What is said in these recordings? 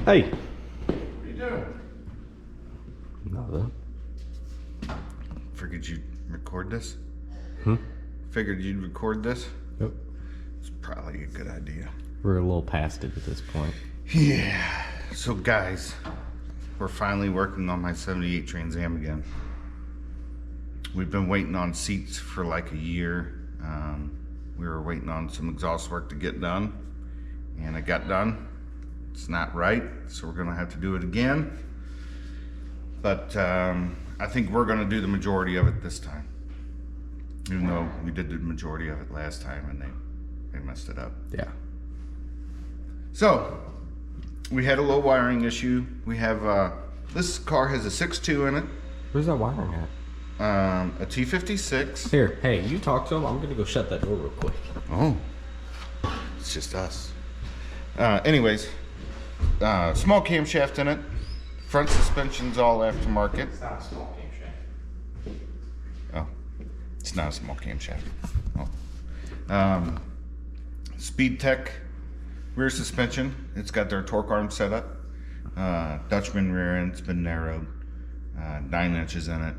Hey. What are you doing? Nothing. Figured you'd record this. Hmm? Figured you'd record this. Yep. It's probably a good idea. We're a little past it at this point. Yeah. So guys, we're finally working on my 78 Trans Am again. We've been waiting on seats for like a year. We were waiting on some exhaust work to get done, and it got done. It's not right, so we're gonna have to do it again. But I think we're gonna do the majority of it this time, even though we did the majority of it last time and they messed it up. Yeah. So we had a low wiring issue. We have this car has a 6.2 in it. Where's that wiring at? A T56. Here, hey, you talk to him. I'm gonna go shut that door real quick. Oh, it's just us. Anyways, small camshaft in it. Front suspension's all aftermarket. It's not a small camshaft. Oh, it's not a small camshaft. Oh. Speed Tech rear suspension. It's got their torque arm set up. Dutchman rear end's been narrowed. 9 inches in it.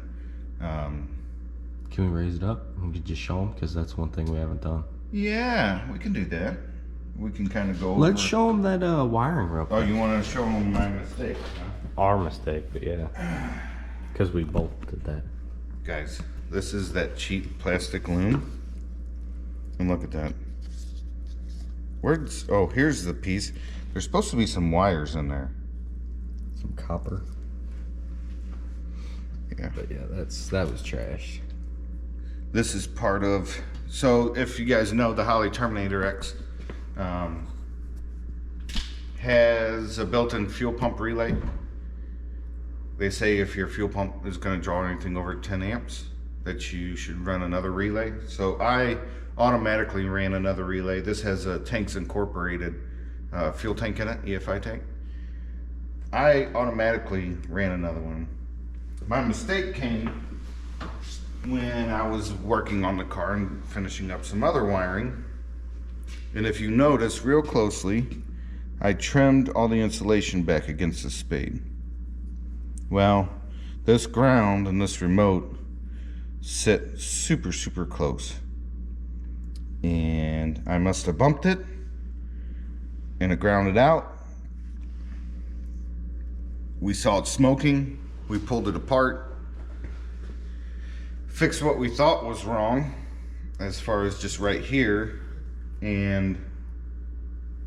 Can we raise it up? We could just show them because that's one thing we haven't done. Yeah, we can do that. We can kind of go Let's over. show them that wiring real quick. Oh, you want to show them my mistake, huh? Our mistake, but yeah. Because we both did that. Guys, this is that cheap plastic loom. And look at that. Where's, oh, here's the piece. There's supposed to be some wires in there. Some copper. Yeah. But yeah, that was trash. This is part of, so if you guys know, the Holley Terminator X has a built-in fuel pump relay. They say if your fuel pump is going to draw anything over 10 amps, that you should run another relay. So I automatically ran another relay. This has a Tanks Incorporated fuel tank in it, EFI tank. I automatically ran another one. My mistake came when I was working on the car and finishing up some other wiring. And if you notice real closely, I trimmed all the insulation back against the spade. Well, this ground and this remote sit super, super close. And I must have bumped it and it grounded out. We saw it smoking. We pulled it apart, fixed what we thought was wrong as far as just right here and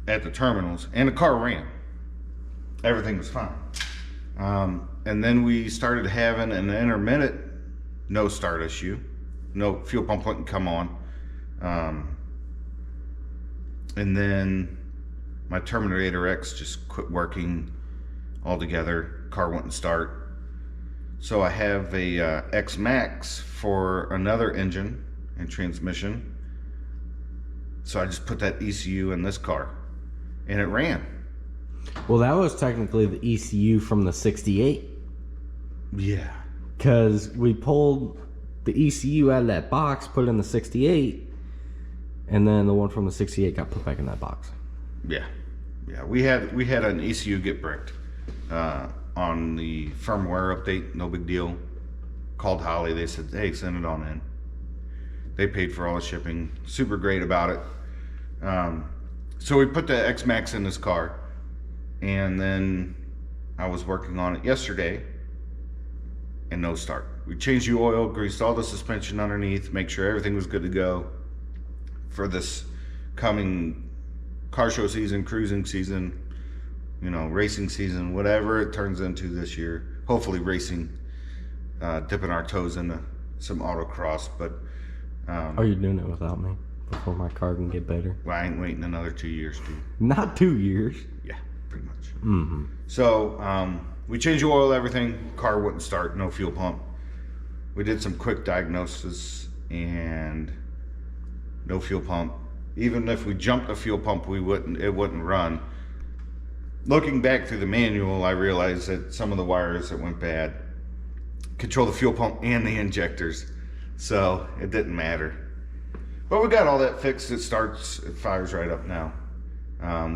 at the terminals, and the car ran. Everything was fine. And then we started having an intermittent no start issue. No fuel pump wouldn't come on. And then my Terminator X just quit working altogether. Car wouldn't start. So I have a X Max for another engine and transmission. So I just put that ECU in this car and it ran. Well, that was technically the ECU from the 68. Yeah. Because we pulled the ECU out of that box, put it in the 68, and then the one from the 68 got put back in that box. Yeah. Yeah, we had an ECU get bricked. On the firmware update, no big deal. Called Holley, they said, hey, send it on in. They paid for all the shipping, super great about it. So we put the X-Max in this car, and then I was working on it yesterday, and no start. We changed the oil, greased all the suspension underneath, make sure everything was good to go for this coming car show season, cruising season, you know, racing season, whatever it turns into this year. Hopefully racing, dipping our toes into some autocross, but Are you doing it without me before my car can get better? well, I ain't waiting another 2 years, dude. Not 2 years. Yeah, pretty much. Mm-hmm. So we changed the oil, everything. Car wouldn't start, no fuel pump. We did some quick diagnosis and no fuel pump. Even if we jumped the fuel pump, it wouldn't run. Looking back through the manual, I realized that some of the wires that went bad control the fuel pump and the injectors, so it didn't matter. But we got all that fixed. It starts, it fires right up now.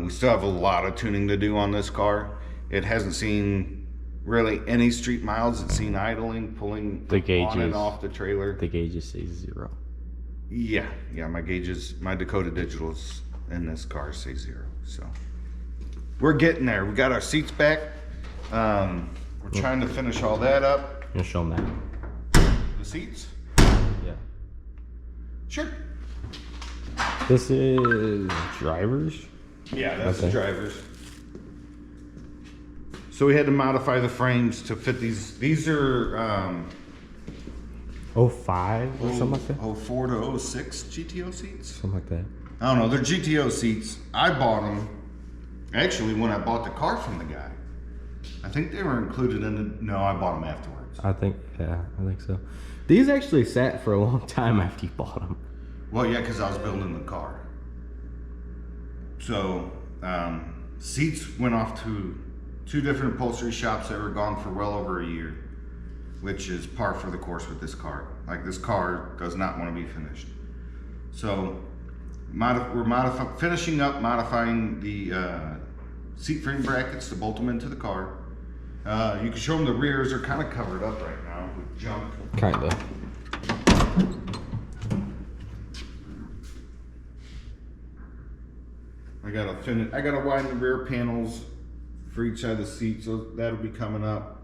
We still have a lot of tuning to do on this car, It hasn't seen really any street miles. It's seen idling, pulling The gauges, on and off the trailer. The gauges say 0. Yeah, my gauges, my Dakota Digitals in this car say 0. So we're getting there. We got our seats back. We're trying to finish all that up. You show them that. The seats? Yeah. Sure. This is drivers. Yeah, that's Okay. the drivers. So we had to modify the frames to fit these. These are 05 or something like that. 04 to 06 GTO seats. Something like that. I don't know. They're GTO seats. I bought them actually when I bought the car from the guy. I think they were included in the. No, I bought them afterwards. I think so. These actually sat for a long time after you bought them. Well, yeah, because I was building the car. So seats went off to 2 different upholstery shops that were gone for well over a year, which is par for the course with this car. Like, this car does not want to be finished. So we're finishing up modifying the seat frame brackets to bolt them into the car. You can show them the rears are kind of covered up right now with junk. Kinda. I gotta widen the rear panels for each side of the seat, so that'll be coming up.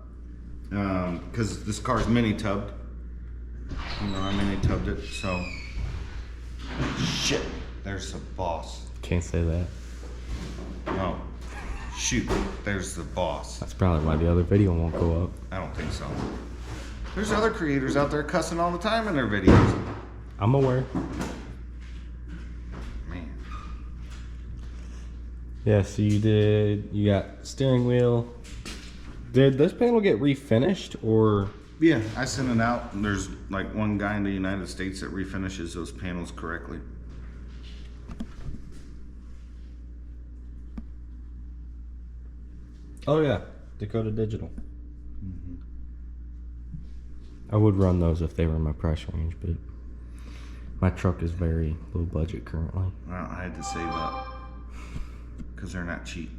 Because this car's mini tubbed. You know, I mini tubbed it, so. Shit, there's the boss. Can't say that. Oh, shoot, there's the boss. That's probably why the other video won't go up. I don't think so. There's other creators out there cussing all the time in their videos. I'm aware. Man. Yeah, so you got steering wheel. Did this panel get refinished or? Yeah, I sent it out. And there's like one guy in the United States that refinishes those panels correctly. Oh yeah, Dakota Digital. I would run those if they were in my price range, but my truck is very low budget currently. Well, I had to save up because they're not cheap.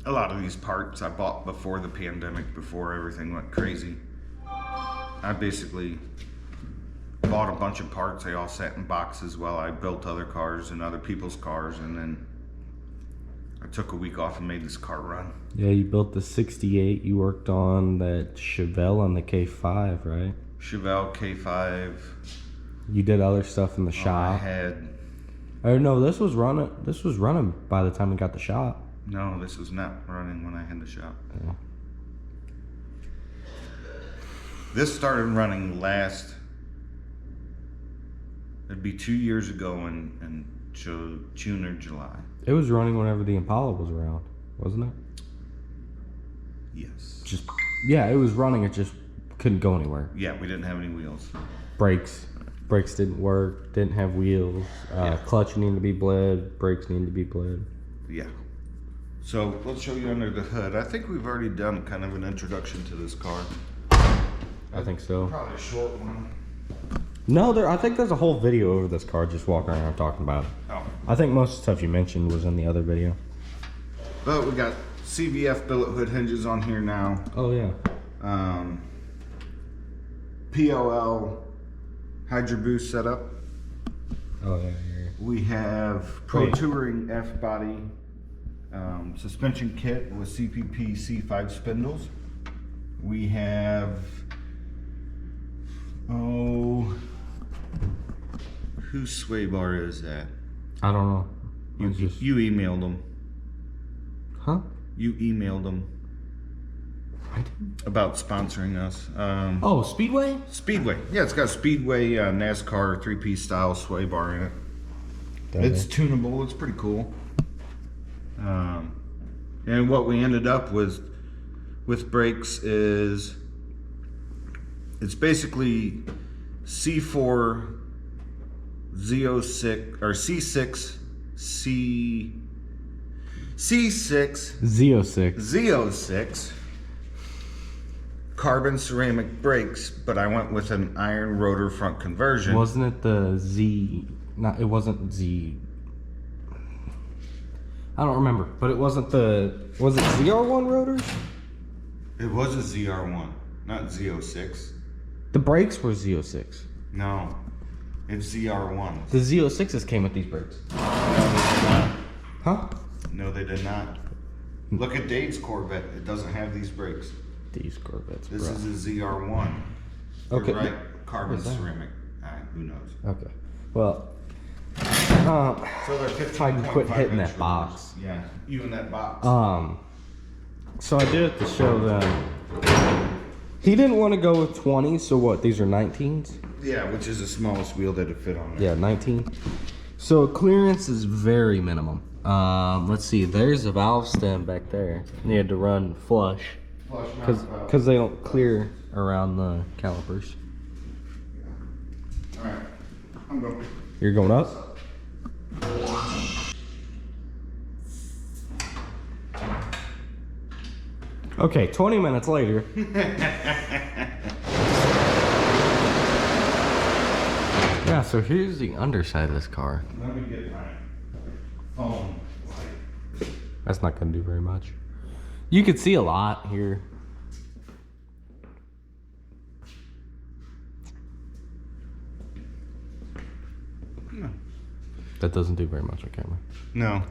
A lot of these parts I bought before the pandemic, before everything went crazy. I basically bought a bunch of parts. They all sat in boxes while I built other cars and other people's cars, and then I took a week off and made this car run. Yeah, you built the 68. You worked on that Chevelle on the K5, right? Chevelle K5. You did other stuff in the I shop. had Or no, this was running by the time we got the shop. no. This was not running when I had the shop. Yeah. This started running it'd be 2 years ago in June or July. It was running whenever the Impala was around, wasn't it? Yes. Yeah, it was running. It just couldn't go anywhere. Yeah, we didn't have any wheels. Brakes didn't work. Didn't have wheels. Yeah. Clutch needed to be bled. Brakes needed to be bled. Yeah. So let's show you under the hood. I think we've already done kind of an introduction to this car. I think so. Probably a short one. No, I think there's a whole video over this car just walking around talking about it. Oh. I think most of the stuff you mentioned was in the other video. But we got CVF billet hood hinges on here now. Oh yeah. POL Hydro Boost setup. Oh yeah. We have Pro Wait. Touring F body suspension kit with CPP C5 spindles. We have whose sway bar is that? I don't know. You emailed them. Huh? You emailed them I didn't. about sponsoring us. Oh, Speedway? Speedway. Yeah, it's got a Speedway NASCAR 3-piece style sway bar in it. It's tunable. It's pretty cool. And what we ended up with brakes is it's basically C4 Z06 or C6 C6 Z06 carbon ceramic brakes, but I went with an iron rotor front conversion. Wasn't it the Z? Not. It wasn't Z. I don't remember, but it wasn't was it ZR1 rotors? It was a ZR1, not Z06. The brakes were Z06. No, it's ZR1. The Z06s came with these brakes. No, they did not. Huh? No, they did not. Look at Dave's Corvette. It doesn't have these brakes. These Corvettes, This bro. is a ZR1. Okay. You're right. Carbon What's that? ceramic. Who knows? Okay. Well, So they're 15.5 if I can quit hitting inch that box. rotors. Yeah, you in that box. So I did it to show them. He didn't want to go with 20s, so what? These are 19s? Yeah, which is the smallest wheel that it fit on there. Yeah, 19. So clearance is very minimum. Let's see. There's a valve stem back there. You had to run flush because they don't clear around the calipers. All right, I'm going. You're going up? Okay, 20 minutes later. Yeah, so here's the underside of this car. Let me get my phone. That's not gonna do very much. You could see a lot here. No. That doesn't do very much on camera. No.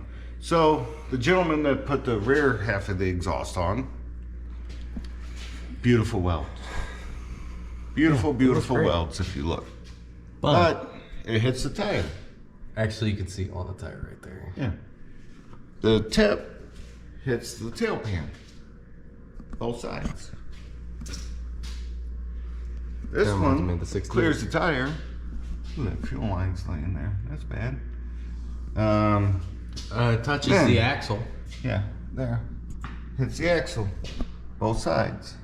So the gentleman that put the rear half of the exhaust on, beautiful welds. Beautiful, beautiful great. welds if you look. But But it hits the tire. actually, you can see on the tire right there. Yeah. The tip hits the tail pan. Both sides. This That reminds me one of the 68. clears the tire. Ooh, that fuel line's laying there. That's bad. It touches Yeah. the axle. Yeah, there. Hits the axle. Both sides.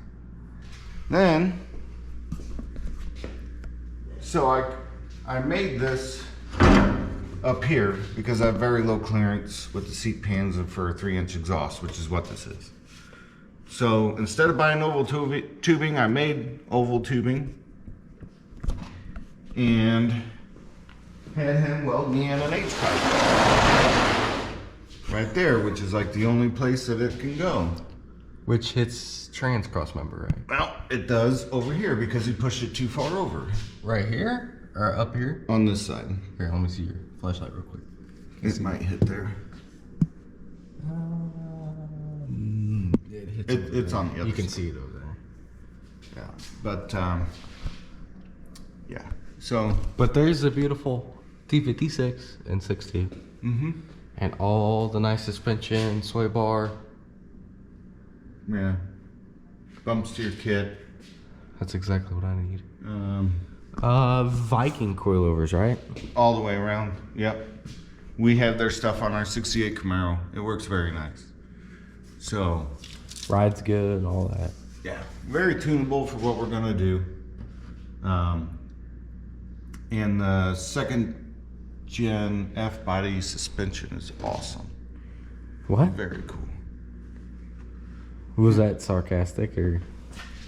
Then, so I made this up here because I have very low clearance with the seat pans and for a 3-inch exhaust, which is what this is. So instead of buying oval tubing, I made oval tubing and had him weld me in an H-pipe. Right there, which is like the only place that it can go. Which hits trans cross member, right? Well, it does over here because he pushed it too far over. Right here? Or up here? On this side. Here, let me see your flashlight real quick. It might hit there. It hits It's on the other You can side. see it over there. Yeah. But, yeah. So, But there's a beautiful T56 and 6.2. And all the nice suspension, sway bar. yeah. Bumps to your kit. That's exactly what I need. Viking coilovers, right? All the way around. Yep. We have their stuff on our 68 Camaro. It works very nice. So, Ride's good and all that. yeah, very tunable for what we're gonna do. And the second gen F body suspension is awesome. What? Very cool. Was that sarcastic or?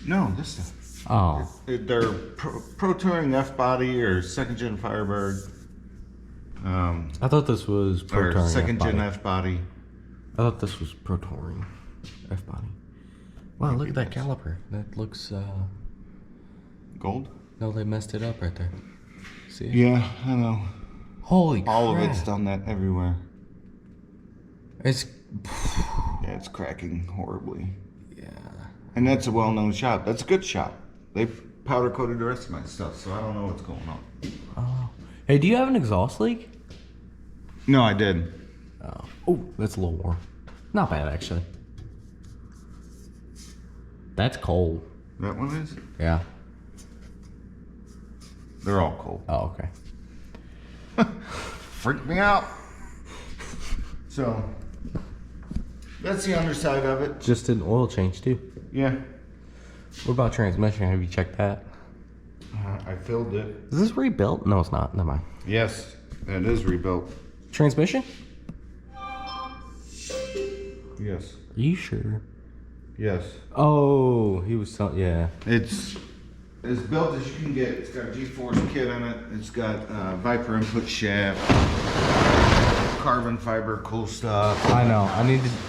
No, this stuff. Oh. They're Pro Touring F body or second gen Firebird. I thought this was Pro Or Touring second F-body. gen F body. I thought this was Pro Touring F body. Wow, look at that caliper. That looks. Gold? No, they messed it up right there. See? Yeah, I know. Holy All crap. of it's done that everywhere. It's. Yeah, it's cracking horribly. Yeah. And that's a well-known shop. That's a good shop. They powder coated the rest of my stuff, so I don't know what's going on. Oh. Hey, do you have an exhaust leak? No, I did. Oh. Oh, that's a little warm. Not bad, actually. That's cold. That one is? Yeah. They're all cold. Oh, okay. Freaked me out. So, that's the underside of it. Just an oil change, too. Yeah. What about transmission? Have you checked that? I filled it. Is this rebuilt? No, it's not. Never mind. Yes, it is rebuilt. Transmission? Yes. Are you sure? Yes. Oh, he was telling. Yeah. It's as built as you can get. It's got a G-force kit in it. It's got Viper input shaft. carbon fiber, cool stuff. I know.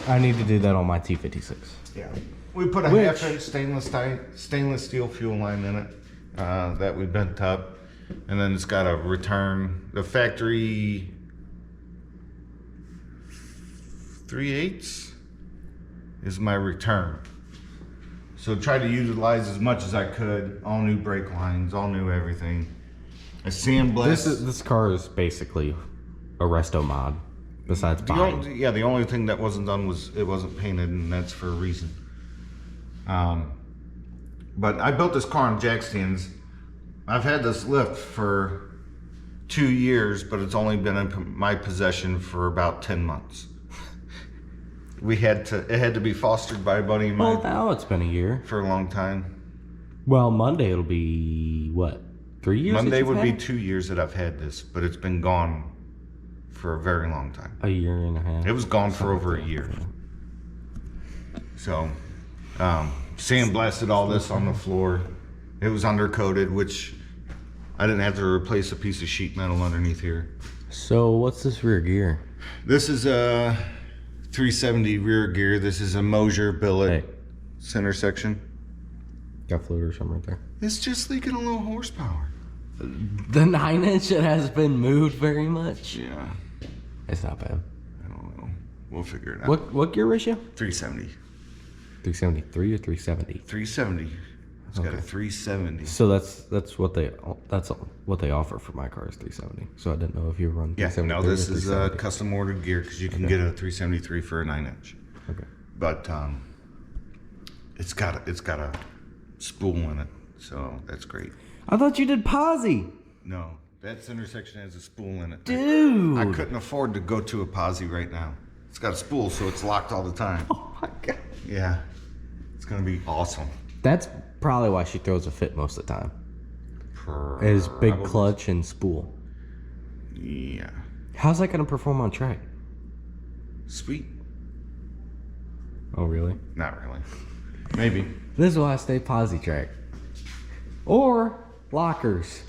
I need to do that on my T56. Yeah. We put a half-inch stainless steel fuel line in it that we bent up, and then it's got a return. The factory 3/8 is my return. So try to utilize as much as I could. All new brake lines, all new everything. A sandblast. This car is basically a resto mod. Besides buying. The only thing that wasn't done was it wasn't painted, and that's for a reason. But I built this car on jack stands. I've had this lift for 2 years, but it's only been in my possession for about 10 months. It had to be fostered by a buddy of mine. Well, now it's been a year. For a long time. Well, Monday it'll be, what, 3 years? Monday would be 2 years that I've had this, but it's been gone for a very long time. A year and a half. It was gone for over a year. So, sandblasted all this on the floor. It was undercoated, which I didn't have to replace a piece of sheet metal underneath here. So what's this rear gear? This is a 370 rear gear. This is a Mosier billet center section. Got fluid or something right there. It's just leaking a little horsepower. The 9-inch that has been moved very much. Yeah. It's not bad. I don't know. We'll figure it out. What gear ratio? 370. 373 or 370? 370. It's got a 370. So that's what they offer for my car is 370. So I didn't know if you run 373. No, this is a custom ordered gear because you can get a 373 for a 9-inch. Okay. But it's got a spool in it, so that's great. I thought you did posi. No, that center section has a spool in it. Dude. I couldn't afford to go to a posi right now. It's got a spool, so it's locked all the time. Oh my god. Yeah, it's gonna be awesome. That's probably why she throws a fit most of the time. Is big clutch and spool. Yeah. How's that gonna perform on track? Sweet. Oh really? Not really. Maybe. This is why I stay posi track. Or lockers.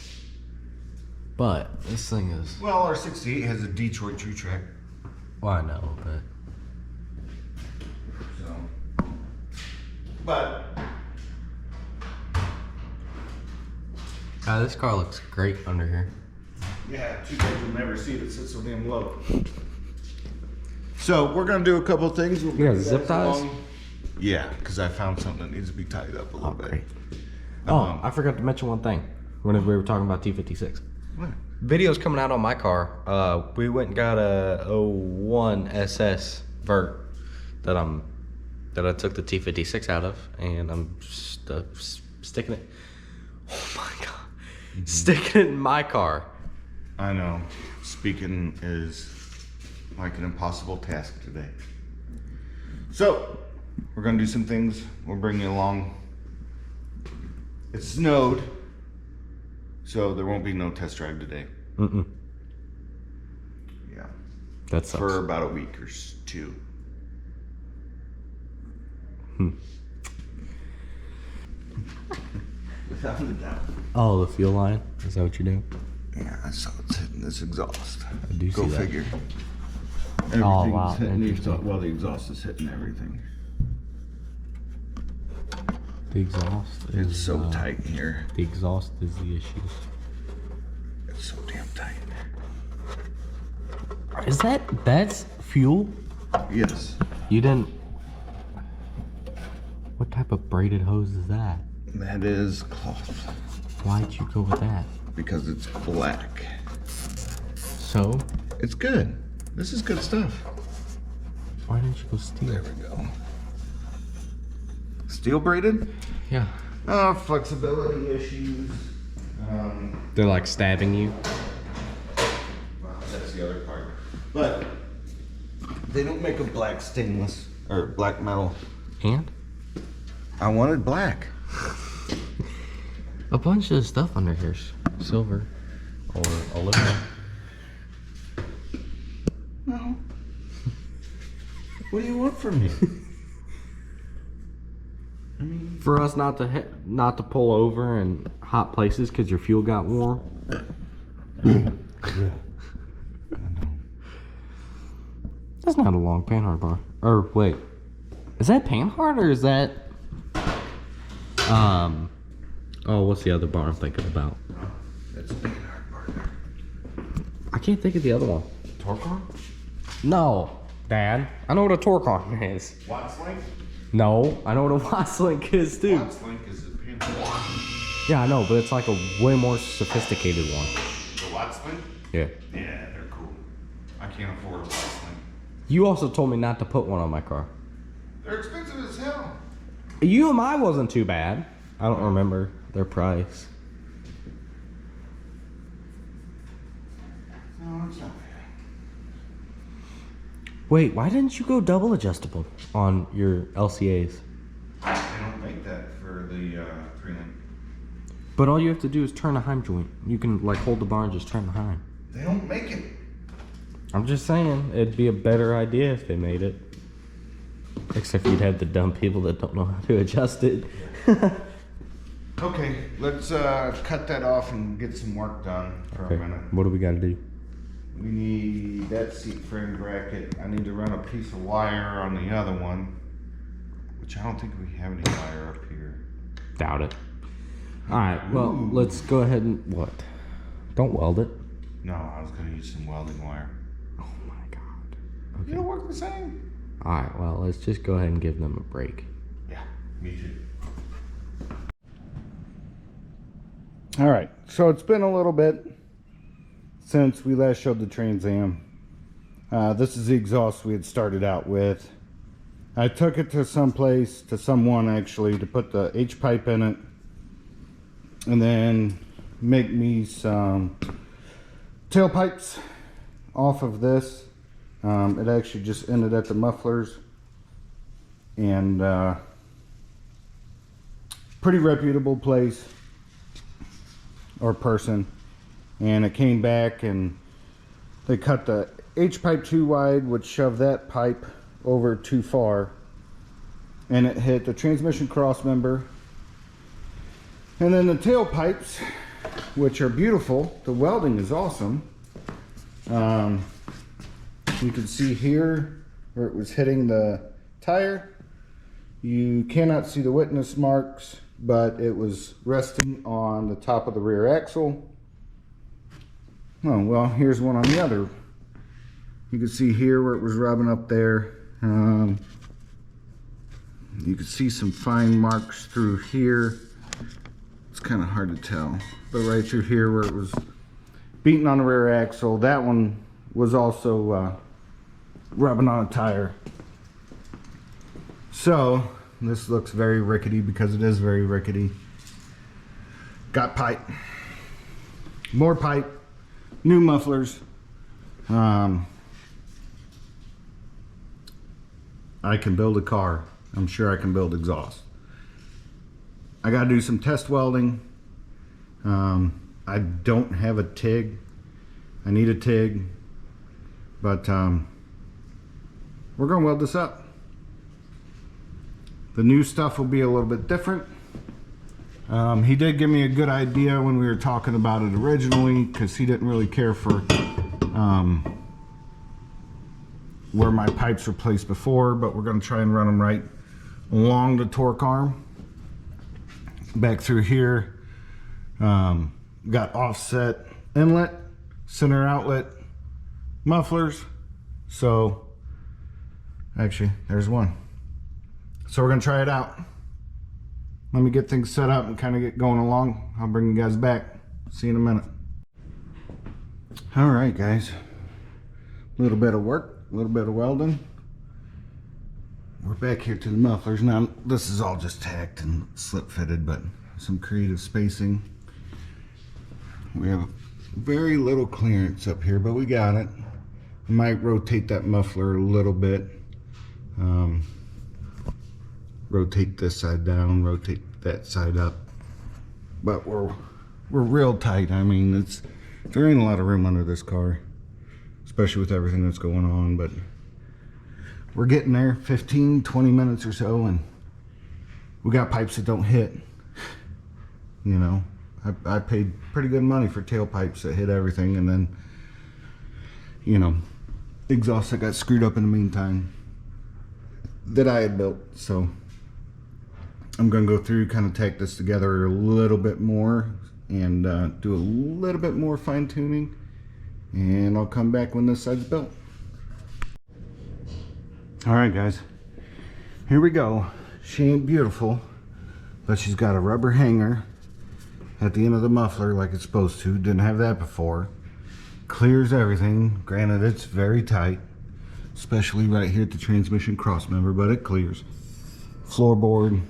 But this thing is... Well, our 68 has a Detroit True Track. Well, I know, but... So... But... This car looks great under here. Yeah, two guys will never see it. It sits so damn low. So, we're going to do a couple of things. You got zip ties? Yeah, because I found something that needs to be tied up a little bit. Great. I forgot to mention one thing whenever we were talking about T56. What? Video's coming out on my car. We went and got a 01 SS vert that I took the T56 out of, and I'm just, sticking it. Oh my god! Mm-hmm. Sticking it in my car. I know. Speaking is like an impossible task today. So we're gonna do some things. We'll bring you along. It snowed, so there won't be no test drive today. Mm-mm. Yeah. That sucks. For about a week or two. Without a doubt. Oh, the fuel line? Is that what you're doing? Yeah, so it's hitting this exhaust. I do see that. Go figure. Oh, wow. Hitting the exhaust. Well, the exhaust is hitting everything. The exhaust is... It's so tight here. The exhaust is the issue. It's so damn tight. Is that's fuel? Yes. You didn't... What type of braided hose is that? That is cloth. Why'd you go with that? Because it's black. So? It's good. This is good stuff. Why didn't you go steel? There we go. Steel braided? Yeah. Flexibility issues. They're like stabbing you? Well, that's the other part. But they don't make a black stainless or black metal. And? I wanted black. A bunch of stuff under here's silver or aluminum. No. What do you want from me? I mean, For us not to pull over in hot places because your fuel got warm. That's not a long panhard bar. Or wait, is that panhard or is that oh, what's the other bar I'm thinking about? That's a panhard bar there. I can't think of the other one. Torque arm? No, Dad. I know what a torque arm is. Watts link? No, I know what a Watts link is too. Watts link is a panhard. Yeah, I know, but it's like a way more sophisticated one. The Watts link? Yeah. Yeah, they're cool. I can't afford a Watts link. You also told me not to put one on my car. They're expensive as hell. UMI wasn't too bad. I don't remember their price. No, it's not bad. Wait, why didn't you go double adjustable on your LCAs? They don't make that for the 3-link. But all you have to do is turn the Heim joint. You can like hold the bar and just turn the Heim. They don't make it. I'm just saying, it'd be a better idea if they made it. Except you'd have the dumb people that don't know how to adjust it. Okay, let's cut that off and get some work done for a minute. What do we gotta do? We need that seat frame bracket. I need to run a piece of wire on the other one, which I don't think we have any wire up here. Doubt it. Alright, well, let's go ahead and... What? Don't weld it. No, I was going to use some welding wire. Oh my god. Okay. You don't work the same? Alright, well, let's just go ahead and give them a break. Yeah, me too. All right, so it's been a little bit since we last showed the Trans Am. This is the exhaust we had started out with. I took it to someone actually, to put the H pipe in it and then make me some tailpipes off of this. It actually just ended at the mufflers, and pretty reputable place or person, and it came back and they cut the H pipe too wide, which shoved that pipe over too far, and it hit the transmission cross member. And then the tailpipes, which are beautiful, the welding is awesome. You can see here where it was hitting the tire. You cannot see the witness marks, but it was resting on the top of the rear axle. Oh, well, here's one on the other. You can see here where it was rubbing up there. You can see some fine marks through here. It's kind of hard to tell, but right through here where it was beating on the rear axle, that one was also rubbing on a tire. So this looks very rickety because it is very rickety. Got pipe, more pipe, new mufflers. I can build a car. I'm sure I can build exhaust. I got to do some test welding. I don't have a TIG. I need a TIG, but we're going to weld this up. The new stuff will be a little bit different. He did give me a good idea when we were talking about it originally, because he didn't really care for where my pipes were placed before, but we're going to try and run them right along the torque arm. Back through here, got offset inlet, center outlet, mufflers. So actually there's one. So we're gonna try it out. Let me get things set up and kind of get going along. I'll bring you guys back. See you in a minute. All right, guys, a little bit of work, a little bit of welding. We're back here to the mufflers. Now this is all just tacked and slip fitted, but some creative spacing. We have very little clearance up here, but we got it. I might rotate that muffler a little bit. Rotate this side down, rotate that side up. But we're real tight. I mean, there ain't a lot of room under this car, especially with everything that's going on, but we're getting there. 15-20 minutes or so, and we got pipes that don't hit. You know, I paid pretty good money for tailpipes that hit everything, and then, you know, exhaust that got screwed up in the meantime that I had built. So I'm gonna go through, kind of tack this together a little bit more and do a little bit more fine tuning, and I'll come back when this side's built. All right, guys, here we go. She ain't beautiful, but she's got a rubber hanger at the end of the muffler like it's supposed to. Didn't have that before. Clears everything. Granted, it's very tight, especially right here at the transmission cross member, but it clears. Floorboard,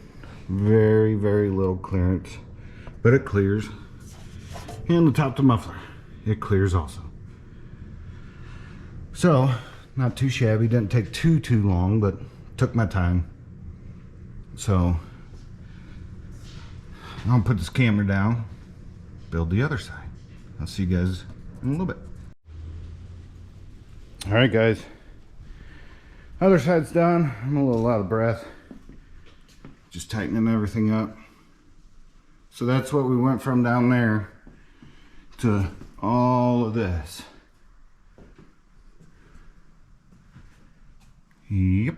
very, very little clearance, but it clears. And the top of the muffler, it clears also. So, not too shabby. Didn't take too long, but took my time. So I'll put this camera down, build the other side. I'll see you guys in a little bit. All right, guys, other side's done. I'm a little out of breath, just tightening everything up. So that's what we went from down there to all of this. Yep.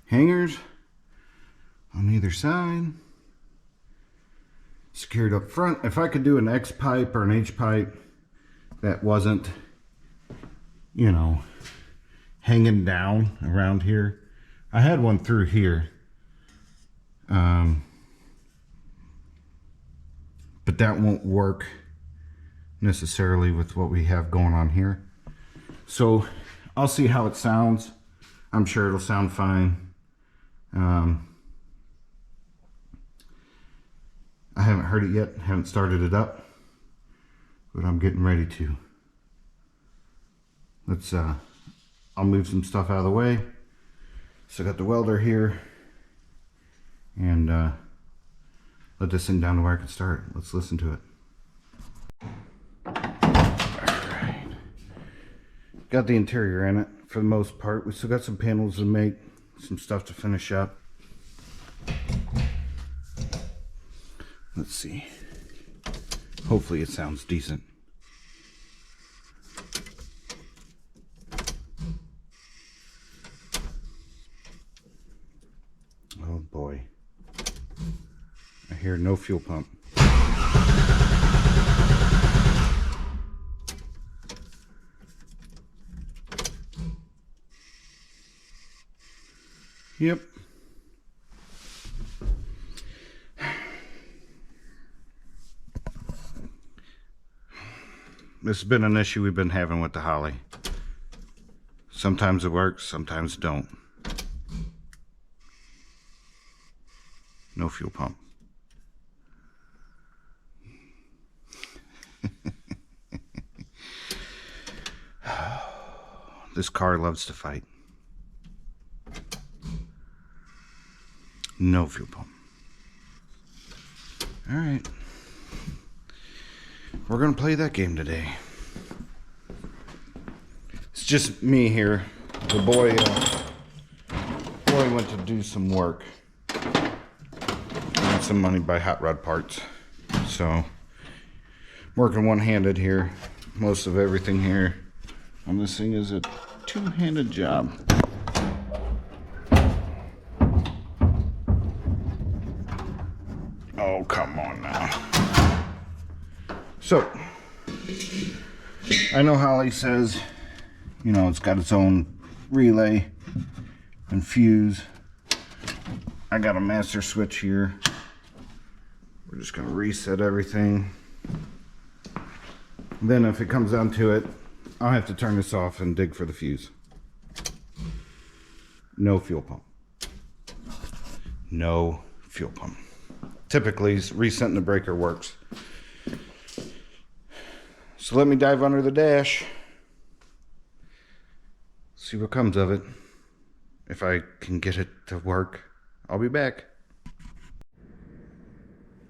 Hangers on either side. Secured up front. If I could do an X pipe or an H pipe that wasn't, you know, hanging down around here. I had one through here. But that won't work necessarily with what we have going on here. So I'll see how it sounds. I'm sure it'll sound fine. I haven't heard it yet, haven't started it up, but I'm getting ready to. Let's I'll move some stuff out of the way. So I got the welder here, and let this thing down to where I can start. Let's listen to it. Alright. Got the interior in it for the most part. We still got some panels to make, some stuff to finish up. Let's see. Hopefully it sounds decent. Oh boy. I hear no fuel pump. Yep. This has been an issue we've been having with the Holly. Sometimes it works, sometimes it don't. No fuel pump. This car loves to fight. No fuel pump. All right. We're gonna play that game today. It's just me here. The boy went to do some work. Got some money by hot rod parts. So I'm working one-handed here. Most of everything here on this thing is a two-handed job. Oh, come on now. So, I know Holly says, you know, it's got its own relay and fuse. I got a master switch here. We're just gonna reset everything. Then if it comes down to it, I'll have to turn this off and dig for the fuse. No fuel pump. No fuel pump. Typically, resetting the breaker works. So let me dive under the dash. See what comes of it. If I can get it to work, I'll be back.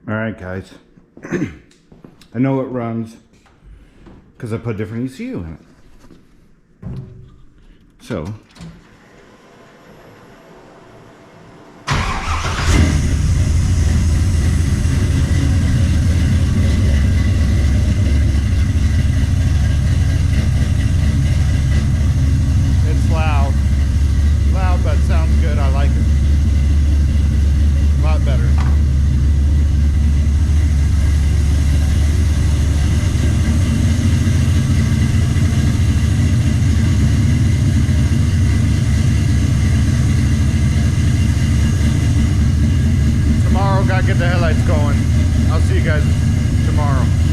All right, guys. I know it runs because I put a different ECU in it. So it's going. I'll see you guys tomorrow.